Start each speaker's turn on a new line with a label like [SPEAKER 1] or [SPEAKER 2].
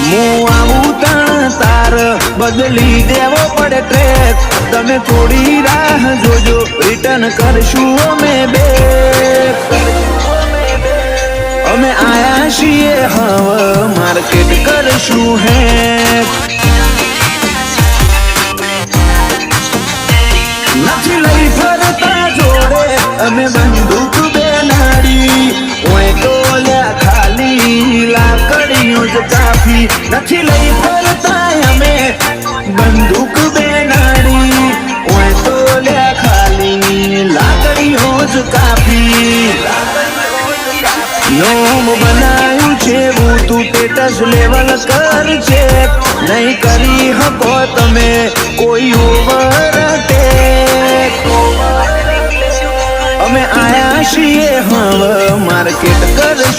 [SPEAKER 1] હું આવું તણ તાર બદલી દેવો પડે ટ્રેક તમે થોડી રાહ જોજો રિટર્ન કરશું અમે બે અમે આયા છીએ હવે માર્કેટ કરશું હે નથી લઈ ફરતા જોડે અમે બંદૂક બેનાડી ઓય તો લ્યા ખાલી લાકડીઓ જ કાફી નથી લઈ ફરતા અમે બંદૂક બેનાડી ઓય તો લ્યા ખાલી લાકડીઓ જ કાફી નોમ બનાયું છે હું તું સ્ટેટસ લેવલ કર છે નહીં કરી હકો તમે કોઈ ઓવરટેક અમે આયા છીએ હવે માર્કેટ કરશું